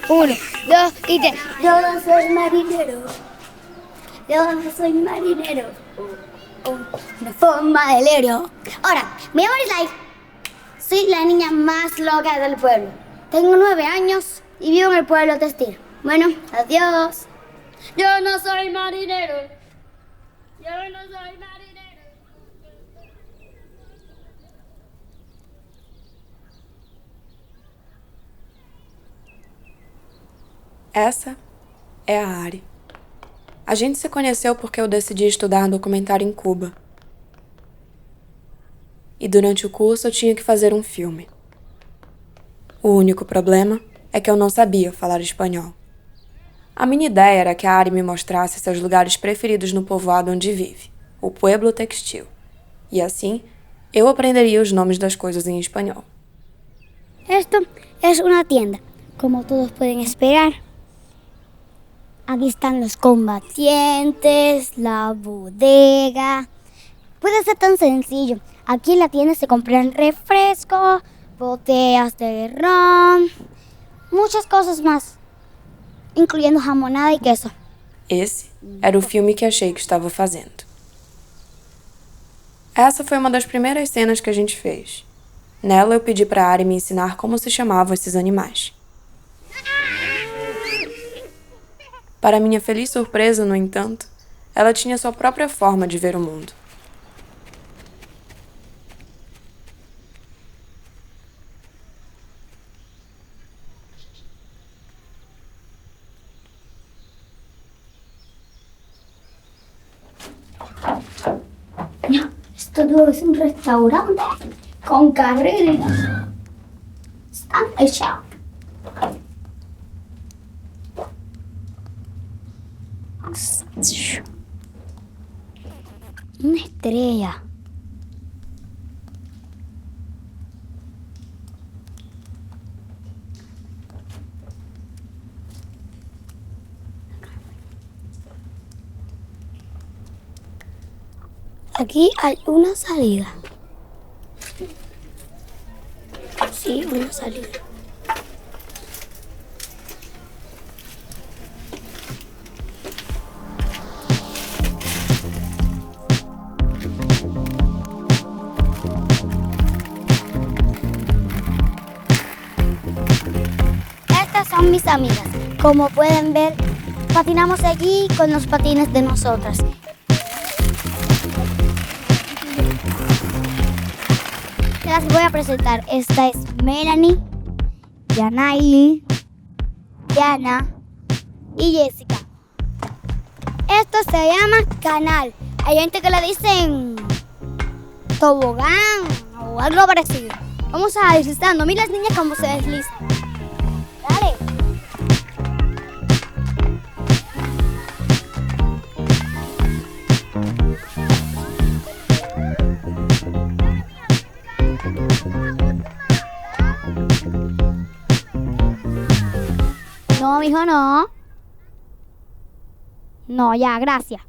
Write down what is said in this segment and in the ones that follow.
Uno, dos y tres. Yo no soy marinero. Yo no soy marinero. Una forma de lerio. Ahora, mi nombre es Lai. Soy la niña más loca del pueblo. Tengo 9 años y vivo en el pueblo de Estir. Bueno, adiós. Yo no soy marinero. Yo no soy marinero. Essa é a Ari. A gente se conheceu porque eu decidi estudar documentário em Cuba. E durante o curso eu tinha que fazer um filme. O único problema é que eu não sabia falar espanhol. A minha ideia era que a Ari me mostrasse seus lugares preferidos no povoado onde vive, o Pueblo Textil. E assim, eu aprenderia os nomes das coisas em espanhol. Esto es una tienda, como todos pueden esperar. Aquí están los combatientes, la bodega. Puede ser tan sencillo. Aquí en la tienda se compran refrescos, botellas de ron, muchas cosas más, incluyendo jamonada e queso. Esse era o filme que achei que estava fazendo. Essa foi uma das primeiras cenas que a gente fez. Nela eu pedi para a Ari me ensinar como se chamavam esses animais. Para minha feliz surpresa, no entanto, ela tinha sua própria forma de ver o mundo. Esto no es un restaurante con carreras. Están hechos. Una estrella. Aquí hay una salida. Sí, una salida. Estas son mis amigas. Como pueden ver, patinamos allí con los patines de nosotras. Las voy a presentar. Esta es Melanie, Yanaili, Diana y Jessica. Esto se llama canal. Hay gente que le dicen tobogán o algo parecido. Vamos a deslizando. Mira las niñas cómo se deslizan. Dale. No, mijo, no. No, ya, gracias.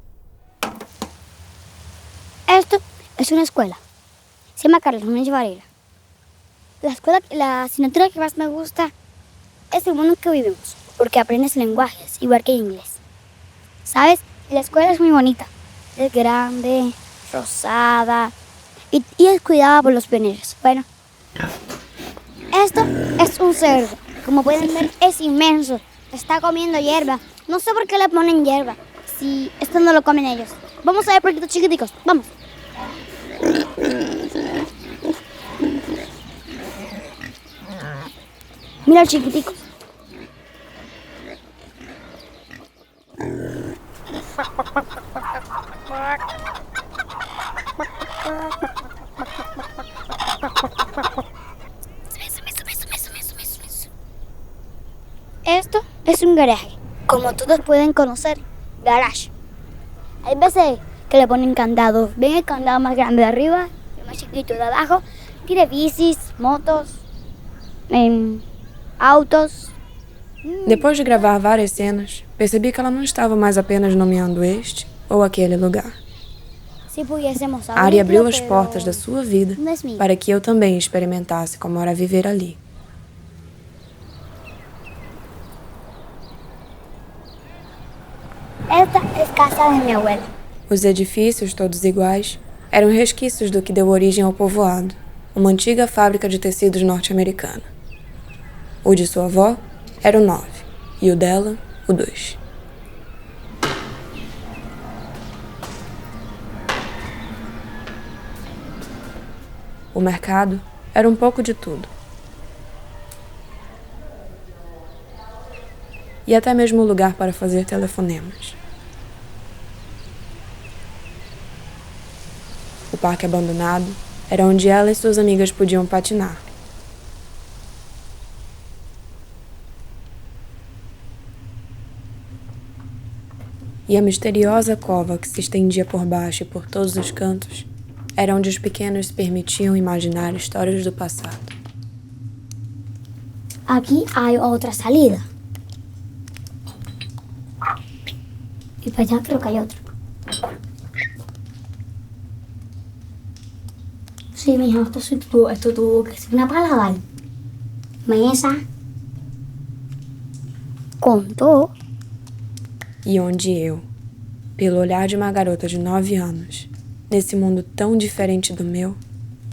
Esto es una escuela. Se llama Carlos Núñez Varela. La asignatura que más me gusta es el mundo en que vivimos, porque aprendes lenguajes, igual que inglés. ¿Sabes? La escuela es muy bonita. Es grande, rosada y es cuidada por los pioneros. Bueno, esto es un cerdo. Como pueden ver, es inmenso. Está comiendo hierba. No sé por qué le ponen hierba. Si esto no lo comen ellos. Vamos a ver porquitos chiquiticos. Vamos. Mira los chiquiticos. Esto es un garaje, como todos pueden conocer, garage. Hay veces que le ponen candados. ¿Ven el candado más grande de arriba? El más chiquito de abajo. Tiene bicis, motos, autos. Depois de gravar várias cenas, percebi que ela não estava mais apenas nomeando este ou aquele lugar. Si pudiésemos Ari abrirlo, abriu as pero portas da sua vida no es mío. para que eu também experimentasse como era viver ali. Esta es casa de mi abuela. Os edifícios, todos iguais, eram resquícios do que deu origem ao povoado, uma antiga fábrica de tecidos norte-americana. O de sua avó era o 9 e o dela, o 2. O mercado era um pouco de tudo. E até mesmo um lugar para fazer telefonemas. O parque abandonado era onde ela e suas amigas podiam patinar. E a misteriosa cova que se estendia por baixo e por todos os cantos era onde os pequenos se permitiam imaginar histórias do passado. Aquí hay otra salida. Y para allá creo que hay otra. Sí, mijo, esto tuvo que ser una palabra. Mesa. Contou. E onde eu, pelo olhar de uma garota de 9 anos, nesse mundo tão diferente do meu,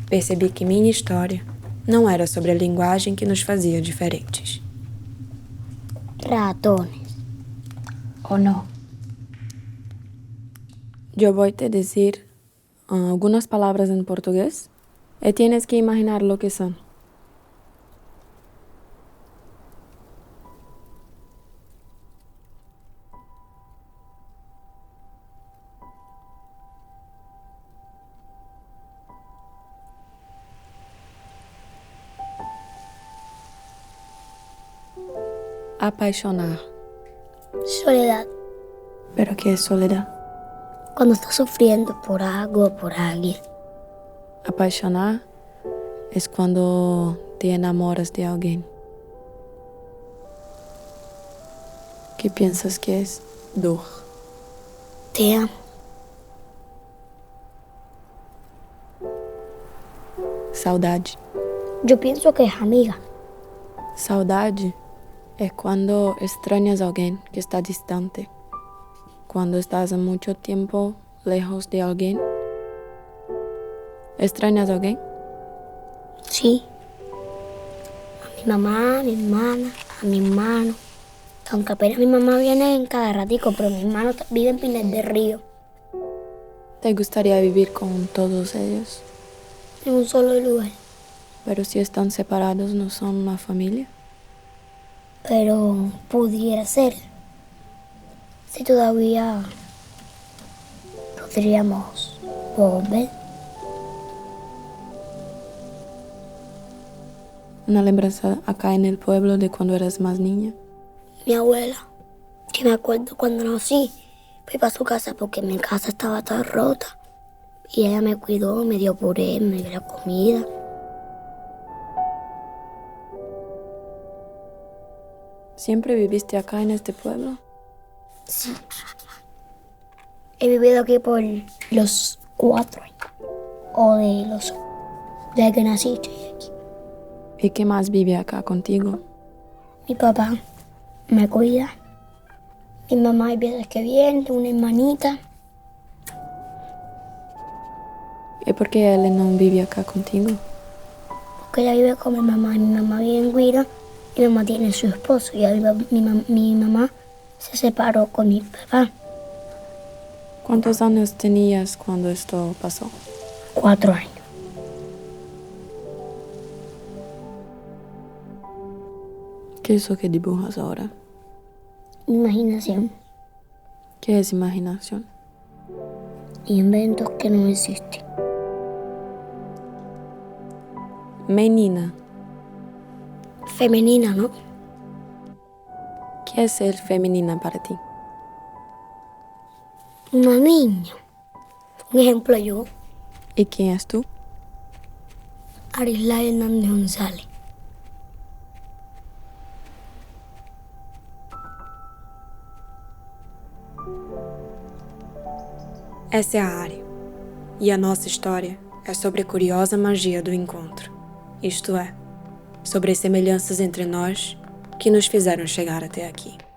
percebi que minha história não era sobre a linguagem que nos fazia diferentes. Ratones. ¿O no? Eu vou te dizer algumas palavras em português e tienes que imaginar lo que são. Apaixonar. Soledad. ¿Pero qué es soledad? Cuando estás sufriendo por algo o por alguien. Apaixonar es cuando te enamoras de alguien. ¿Qué piensas que es? Dor. Te amo. Saudade. Yo pienso que es amiga. Saudade é quando extrañas a alguém que está distante. Quando estás há muito tempo lejos de alguém. ¿Extrañas a alguém? Sí. A mi mamá, a mi hermana, a mi hermano. Aunque apenas mi mamá viene en cada ratico, pero mi hermano vive en Pinar del Río. ¿Te gustaría vivir con todos ellos? En un solo lugar. Pero si están separados, ¿no son una familia? Pero pudiera ser. Si todavía podríamos volver. Una lembranza acá en el pueblo de cuando eras más niña. Mi abuela, que me acuerdo cuando nací, fui para su casa porque mi casa estaba toda rota. Y ella me cuidó, me dio puré, me dio la comida. ¿Siempre viviste acá en este pueblo? Sí. He vivido aquí por los 4 años. O desde que nací estoy aquí. ¿Y qué más vive acá contigo? Mi papá me cuida. Mi mamá hay veces que viene, tengo una hermanita. ¿Y por qué él no vive acá contigo? Porque ella vive con mi mamá y mi mamá vive en Guira y mi mamá tiene su esposo. Y mi mamá se separó con mi papá. ¿Cuántos años tenías cuando esto pasó? 4 años. ¿Qué es lo que dibujas ahora? Imaginación. ¿Qué es imaginación? Inventos que no existen. Menina. Femenina, ¿no? ¿Qué es ser femenina para ti? Una niña. Un ejemplo yo, ¿Y quién es tú? Arisla Hernández González. Essa é a Ari, E a nossa história é sobre a curiosa magia do encontro, isto é, sobre as semelhanças entre nós que nos fizeram chegar até aqui.